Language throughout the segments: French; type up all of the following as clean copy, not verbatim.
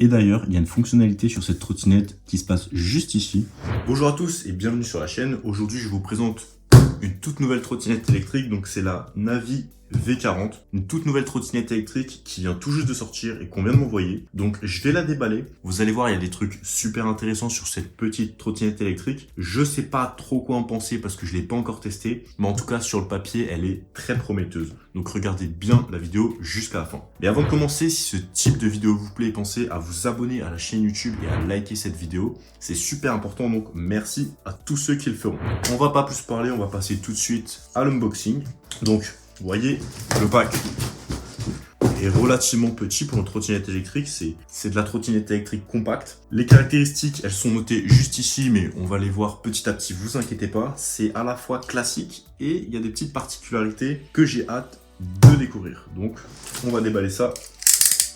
Et d'ailleurs, il y a une fonctionnalité sur cette trottinette qui se passe juste ici. Bonjour à tous et bienvenue sur la chaîne. Aujourd'hui, je vous présente une toute nouvelle trottinette électrique. Donc c'est la Navi V40, une toute nouvelle trottinette électrique qui vient tout juste de sortir et qu'on vient de m'envoyer. Donc je vais la déballer. Vous allez voir, il y a des trucs super intéressants sur cette petite trottinette électrique. Je sais pas trop quoi en penser parce que je l'ai pas encore testé, mais en tout cas sur le papier, elle est très prometteuse. Donc regardez bien la vidéo jusqu'à la fin. Mais avant de commencer, si ce type de vidéo vous plaît, pensez à vous abonner à la chaîne YouTube et à liker cette vidéo. C'est super important, donc merci à tous ceux qui le feront. On va pas plus parler, on va passer tout de suite à l'unboxing. Donc vous voyez, le pack est relativement petit pour une trottinette électrique. C'est de la trottinette électrique compacte. Les caractéristiques, elles sont notées juste ici, mais on va les voir petit à petit, vous inquiétez pas. C'est à la fois classique et il y a des petites particularités que j'ai hâte de découvrir. Donc, on va déballer ça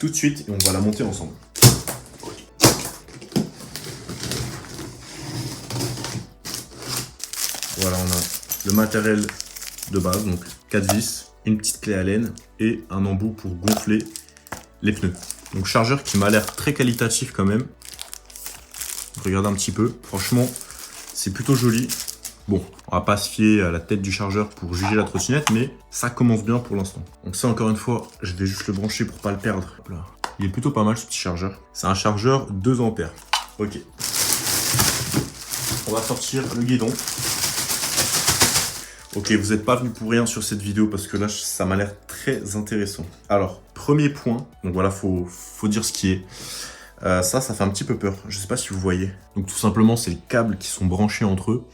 tout de suite et on va la monter ensemble. Voilà, on a le matériel de base, donc 4 vis, une petite clé Allen et un embout pour gonfler les pneus. Donc chargeur qui m'a l'air très qualitatif quand même. Regardez un petit peu, franchement c'est plutôt joli. Bon, on va pas se fier à la tête du chargeur pour juger la trottinette, mais ça commence bien pour l'instant. Donc ça, encore une fois, je vais juste le brancher pour pas le perdre. Hop là. Il est plutôt pas mal ce petit chargeur. C'est un chargeur 2 ampères. Ok. On va sortir le guidon. Ok, vous n'êtes pas venu pour rien sur cette vidéo parce que là, ça m'a l'air très intéressant. Alors, premier point, donc voilà, faut dire ce qui est. Ça fait un petit peu peur. Je sais pas si vous voyez. Donc tout simplement, c'est les câbles qui sont branchés entre eux.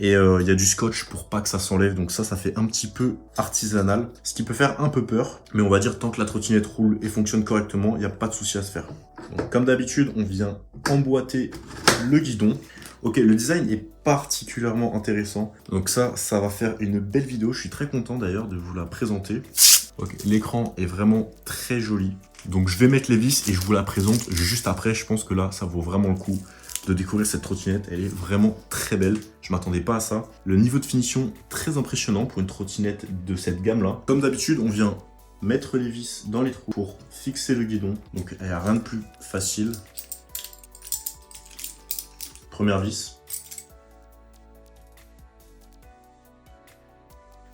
Et il y a du scotch pour pas que ça s'enlève. Donc ça fait un petit peu artisanal. Ce qui peut faire un peu peur. Mais on va dire tant que la trottinette roule et fonctionne correctement, il n'y a pas de souci à se faire. Donc, comme d'habitude, on vient emboîter le guidon. Ok, le design est particulièrement intéressant. Donc ça va faire une belle vidéo. Je suis très content d'ailleurs de vous la présenter. Ok, l'écran est vraiment très joli. Donc je vais mettre les vis et je vous la présente juste après. Je pense que là, ça vaut vraiment le coup de découvrir cette trottinette. Elle est vraiment très belle. Je m'attendais pas à ça. Le niveau de finition, très impressionnant pour une trottinette de cette gamme-là. Comme d'habitude, on vient mettre les vis dans les trous pour fixer le guidon. Donc il n'y a rien de plus facile. Première vis.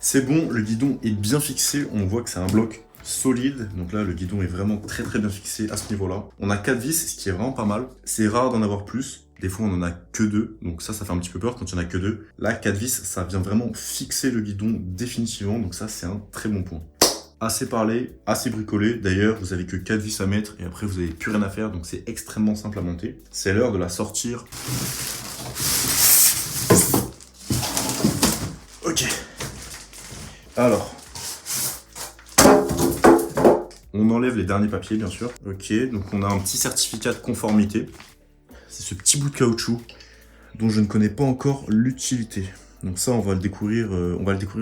C'est bon, le guidon est bien fixé. On voit que c'est un bloc solide. Donc là, le guidon est vraiment très bien fixé à ce niveau-là. On a 4 vis, ce qui est vraiment pas mal. C'est rare d'en avoir plus. Des fois, on en a que 2. Donc ça fait un petit peu peur quand il n'y en a que 2. Là, 4 vis, ça vient vraiment fixer le guidon définitivement. Donc ça, c'est un très bon point. Assez parlé, assez bricolé. D'ailleurs, vous avez que 4 vis à mettre et après, vous n'avez plus rien à faire. Donc c'est extrêmement simple à monter. C'est l'heure de la sortir. Ok. Alors, on enlève les derniers papiers, bien sûr. Ok, donc on a un petit certificat de conformité. C'est ce petit bout de caoutchouc dont je ne connais pas encore l'utilité. Donc ça, on va le découvrir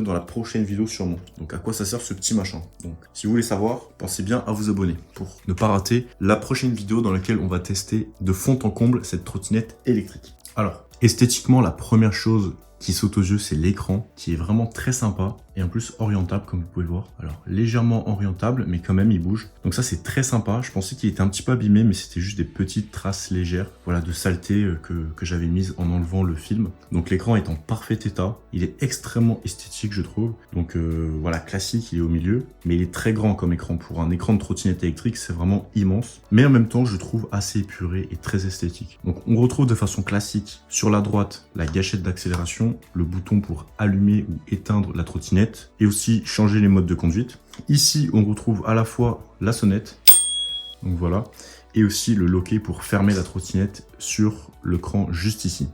dans la prochaine vidéo sûrement. Donc à quoi ça sert ce petit machin? Donc si vous voulez savoir, pensez bien à vous abonner pour ne pas rater la prochaine vidéo dans laquelle on va tester de fond en comble cette trottinette électrique. Alors, esthétiquement, la première chose qui saute aux yeux, c'est l'écran qui est vraiment très sympa et en plus orientable comme vous pouvez le voir. Alors légèrement orientable mais quand même il bouge. Donc ça c'est très sympa. Je pensais qu'il était un petit peu abîmé mais c'était juste des petites traces légères, voilà, de saleté que j'avais mise en enlevant le film. Donc l'écran est en parfait état. Il est extrêmement esthétique je trouve. Donc voilà, classique, il est au milieu mais il est très grand comme écran. Pour un écran de trottinette électrique c'est vraiment immense. Mais en même temps je trouve assez épuré et très esthétique. Donc on retrouve de façon classique sur la droite la gâchette d'accélération, le bouton pour allumer ou éteindre la trottinette et aussi changer les modes de conduite. Ici, on retrouve à la fois la sonnette, donc voilà, et aussi le loquet pour fermer la trottinette sur le cran juste ici.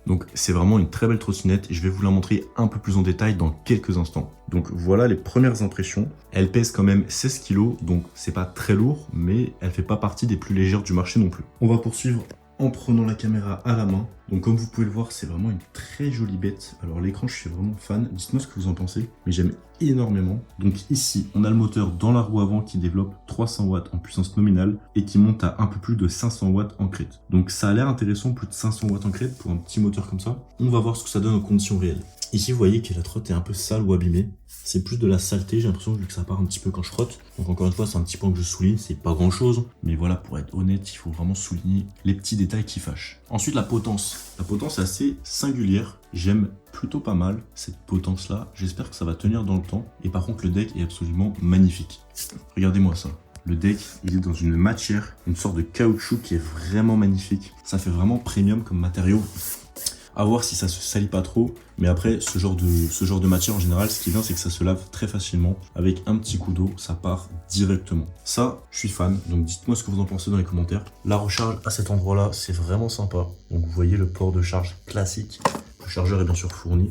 Donc c'est vraiment une très belle trottinette et je vais vous la montrer un peu plus en détail dans quelques instants. Donc voilà les premières impressions. Elle pèse quand même 16 kg, donc c'est pas très lourd, mais elle fait pas partie des plus légères du marché non plus. On va poursuivre en prenant la caméra à la main. Donc comme vous pouvez le voir, c'est vraiment une très jolie bête. Alors l'écran, je suis vraiment fan. Dites-moi ce que vous en pensez, mais j'aime énormément. Donc ici, on a le moteur dans la roue avant qui développe 300 watts en puissance nominale et qui monte à un peu plus de 500 watts en crête. Donc ça a l'air intéressant, plus de 500 watts en crête pour un petit moteur comme ça. On va voir ce que ça donne en conditions réelles. Ici, vous voyez que la trotte est un peu sale ou abîmée. C'est plus de la saleté, j'ai l'impression, vu que ça part un petit peu quand je frotte. Donc encore une fois, c'est un petit point que je souligne, c'est pas grand chose. Mais voilà, pour être honnête, il faut vraiment souligner les petits détails qui fâchent. Ensuite, la potence. La potence est assez singulière. J'aime plutôt pas mal cette potence-là. J'espère que ça va tenir dans le temps. Et par contre, le deck est absolument magnifique. Regardez-moi ça. Le deck, il est dans une matière, une sorte de caoutchouc qui est vraiment magnifique. Ça fait vraiment premium comme matériau. À voir si ça se salit pas trop, mais après ce genre de matière en général, ce qui est bien, c'est que ça se lave très facilement. Avec un petit coup d'eau, ça part directement. Ça, je suis fan, donc dites-moi ce que vous en pensez dans les commentaires. La recharge à cet endroit là, c'est vraiment sympa. Donc vous voyez le port de charge classique. Le chargeur est bien sûr fourni.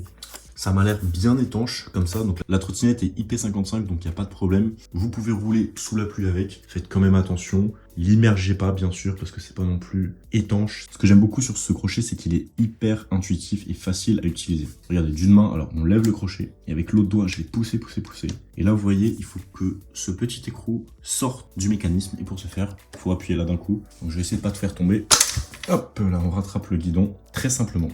Ça m'a l'air bien étanche comme ça, donc la trottinette est IP55, donc il n'y a pas de problème. Vous pouvez rouler sous la pluie avec, faites quand même attention. L'immergez pas bien sûr, parce que c'est pas non plus étanche. Ce que j'aime beaucoup sur ce crochet, c'est qu'il est hyper intuitif et facile à utiliser. Regardez, d'une main, alors on lève le crochet, et avec l'autre doigt, je l'ai poussé. Et là, vous voyez, il faut que ce petit écrou sorte du mécanisme, et pour ce faire, il faut appuyer là d'un coup. Donc je vais essayer de pas te faire tomber. Hop, là, on rattrape le guidon, très simplement.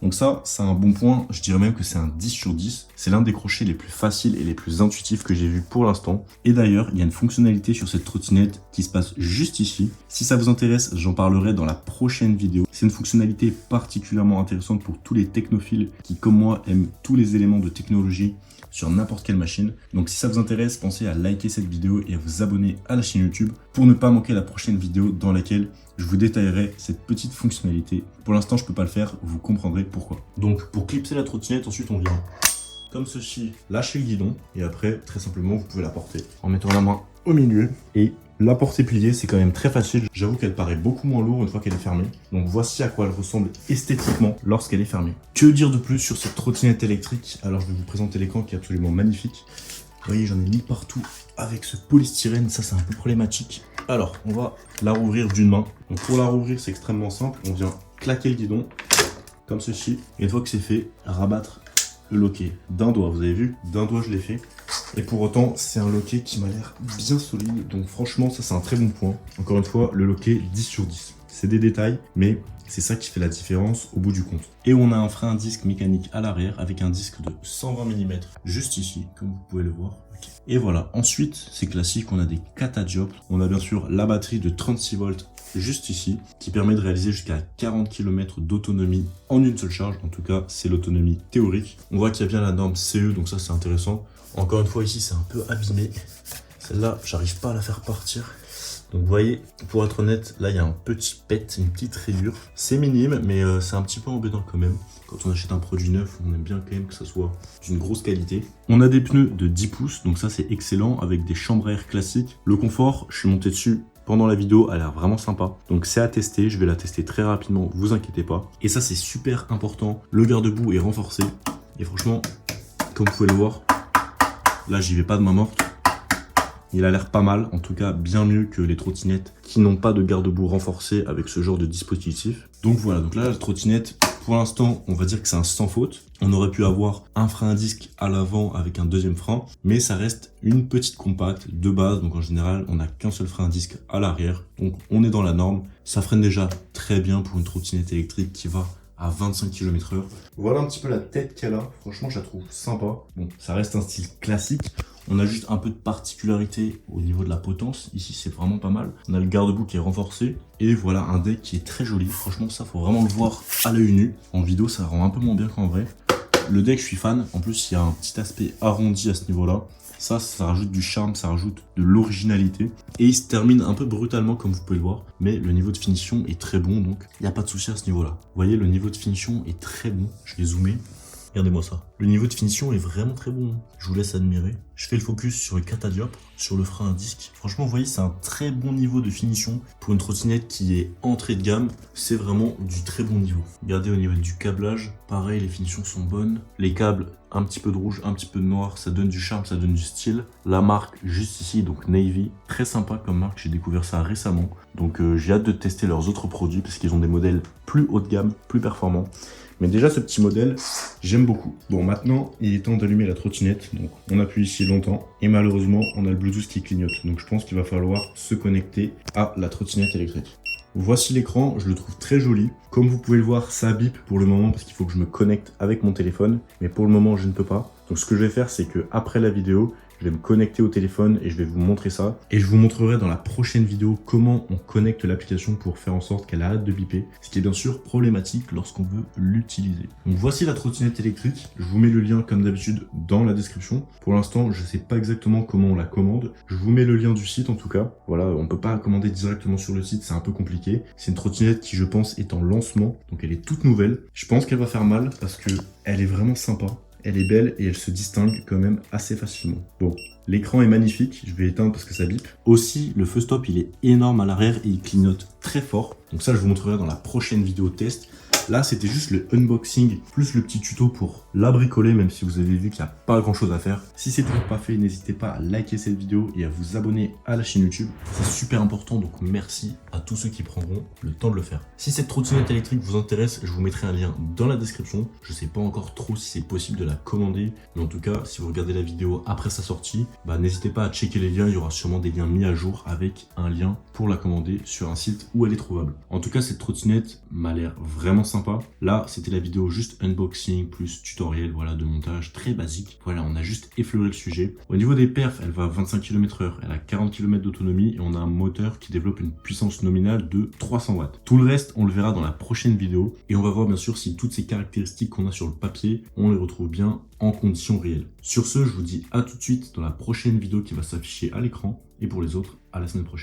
Donc ça, c'est un bon point, je dirais même que c'est un 10 sur 10. C'est l'un des crochets les plus faciles et les plus intuitifs que j'ai vu pour l'instant. Et d'ailleurs, il y a une fonctionnalité sur cette trottinette qui se passe juste ici. Si ça vous intéresse, j'en parlerai dans la prochaine vidéo. C'est une fonctionnalité particulièrement intéressante pour tous les technophiles qui, comme moi, aiment tous les éléments de technologie sur n'importe quelle machine. Donc si ça vous intéresse, pensez à liker cette vidéo et à vous abonner à la chaîne YouTube pour ne pas manquer la prochaine vidéo dans laquelle je vous détaillerai cette petite fonctionnalité. Pour l'instant, je peux pas le faire, vous comprendrez pourquoi. Donc pour clipser la trottinette, ensuite on vient comme ceci, lâcher le guidon et après, très simplement, vous pouvez la porter en mettant la main au milieu et la porter pliée, c'est quand même très facile. J'avoue qu'elle paraît beaucoup moins lourde une fois qu'elle est fermée. Donc voici à quoi elle ressemble esthétiquement lorsqu'elle est fermée. Que dire de plus sur cette trottinette électrique? Alors je vais vous présenter l'écran qui est absolument magnifique. Vous voyez, j'en ai mis partout avec ce polystyrène, ça c'est un peu problématique. Alors, on va la rouvrir d'une main. Donc pour la rouvrir, c'est extrêmement simple. On vient claquer le guidon, comme ceci. Et une fois que c'est fait, rabattre le loquet d'un doigt. Vous avez vu, d'un doigt je l'ai fait. Et pour autant, c'est un loquet qui m'a l'air bien solide. Donc franchement, ça c'est un très bon point. Encore une fois, le loquet 10 sur 10. C'est des détails, mais c'est ça qui fait la différence au bout du compte. Et on a un frein à disque mécanique à l'arrière avec un disque de 120 mm juste ici, comme vous pouvez le voir. Okay. Et voilà, ensuite, c'est classique, on a des catadioptres. On a bien sûr la batterie de 36 volts juste ici, qui permet de réaliser jusqu'à 40 km d'autonomie en une seule charge. En tout cas, c'est l'autonomie théorique. On voit qu'il y a bien la norme CE, donc ça c'est intéressant. Encore une fois, ici, c'est un peu abîmé. Celle-là, j'arrive pas à la faire partir. Donc vous voyez, pour être honnête, là il y a un petit pet, une petite rayure. C'est minime, mais c'est un petit peu embêtant quand même. Quand on achète un produit neuf, on aime bien quand même que ça soit d'une grosse qualité. On a des pneus de 10 pouces, donc ça c'est excellent, avec des chambres à air classiques. Le confort, je suis monté dessus pendant la vidéo, elle a l'air vraiment sympa. Donc c'est à tester, je vais la tester très rapidement, vous inquiétez pas. Et ça c'est super important, le garde-boue est renforcé. Et franchement, comme vous pouvez le voir, là j'y vais pas de main morte. Il a l'air pas mal, en tout cas bien mieux que les trottinettes qui n'ont pas de garde-boue renforcé avec ce genre de dispositif. Donc voilà, donc là la trottinette, pour l'instant, on va dire que c'est un sans faute. On aurait pu avoir un frein à disque à l'avant avec un deuxième frein, mais ça reste une petite compacte de base. Donc en général, on n'a qu'un seul frein à disque à l'arrière. Donc on est dans la norme. Ça freine déjà très bien pour une trottinette électrique qui va à 25 km/h. Voilà un petit peu la tête qu'elle a. Franchement, je la trouve sympa. Bon, ça reste un style classique. On a juste un peu de particularité au niveau de la potence. Ici, c'est vraiment pas mal. On a le garde-boue qui est renforcé. Et voilà un deck qui est très joli. Franchement, ça, faut vraiment le voir à l'œil nu. En vidéo, ça rend un peu moins bien qu'en vrai. Le deck, je suis fan. En plus, il y a un petit aspect arrondi à ce niveau-là. Ça rajoute du charme, ça rajoute de l'originalité. Et il se termine un peu brutalement comme vous pouvez le voir. Mais le niveau de finition est très bon, donc il n'y a pas de souci à ce niveau-là. Vous voyez, le niveau de finition est très bon. Je vais zoomer. Regardez-moi ça. Le niveau de finition est vraiment très bon. Je vous laisse admirer. Je fais le focus sur le catadioptre, sur le frein à disque. Franchement, vous voyez, c'est un très bon niveau de finition. Pour une trottinette qui est entrée de gamme, c'est vraiment du très bon niveau. Regardez au niveau du câblage. Pareil, les finitions sont bonnes. Les câbles, un petit peu de rouge, un petit peu de noir. Ça donne du charme, ça donne du style. La marque, juste ici, donc Navy. Très sympa comme marque, j'ai découvert ça récemment. Donc j'ai hâte de tester leurs autres produits parce qu'ils ont des modèles plus haut de gamme, plus performants. Mais déjà, ce petit modèle, j'aime beaucoup. Bon, maintenant, il est temps d'allumer la trottinette. Donc, on appuie ici longtemps. Et malheureusement, on a le Bluetooth qui clignote. Donc, je pense qu'il va falloir se connecter à la trottinette électrique. Voici l'écran, je le trouve très joli. Comme vous pouvez le voir, ça bip pour le moment parce qu'il faut que je me connecte avec mon téléphone. Mais pour le moment, je ne peux pas. Donc ce que je vais faire, c'est que après la vidéo, je vais me connecter au téléphone et je vais vous montrer ça. Et je vous montrerai dans la prochaine vidéo comment on connecte l'application pour faire en sorte qu'elle arrête de biper. Ce qui est bien sûr problématique lorsqu'on veut l'utiliser. Donc voici la trottinette électrique. Je vous mets le lien comme d'habitude dans la description. Pour l'instant, je ne sais pas exactement comment on la commande. Je vous mets le lien du site en tout cas. Voilà, on ne peut pas la commander directement sur le site, c'est un peu compliqué. C'est une trottinette qui, je pense, est en lancement. Donc elle est toute nouvelle. Je pense qu'elle va faire mal parce que elle est vraiment sympa. Elle est belle et elle se distingue quand même assez facilement. Bon, l'écran est magnifique, je vais éteindre parce que ça bip. Aussi, le feu stop, il est énorme à l'arrière et il clignote très fort. Donc ça, je vous montrerai dans la prochaine vidéo test. Là, c'était juste le unboxing plus le petit tuto pour la bricoler, même si vous avez vu qu'il n'y a pas grand chose à faire. Si c'est toujours pas fait, n'hésitez pas à liker cette vidéo et à vous abonner à la chaîne YouTube. C'est super important, donc merci à tous ceux qui prendront le temps de le faire. Si cette trottinette électrique vous intéresse, je vous mettrai un lien dans la description. Je sais pas encore trop si c'est possible de la commander, mais en tout cas, si vous regardez la vidéo après sa sortie, n'hésitez pas à checker les liens. Il y aura sûrement des liens mis à jour avec un lien pour la commander sur un site où elle est trouvable. En tout cas, cette trottinette m'a l'air vraiment sympa. Là, c'était la vidéo juste unboxing plus tutoriel, voilà, de montage très basique. Voilà, on a juste effleuré le sujet. Au niveau des perfs, elle va à 25 km/h, elle a 40 km d'autonomie et on a un moteur qui développe une puissance nominale de 300 watts. Tout le reste, on le verra dans la prochaine vidéo et on va voir bien sûr si toutes ces caractéristiques qu'on a sur le papier, on les retrouve bien en conditions réelles. Sur ce, je vous dis à tout de suite dans la prochaine vidéo qui va s'afficher à l'écran et pour les autres, à la semaine prochaine.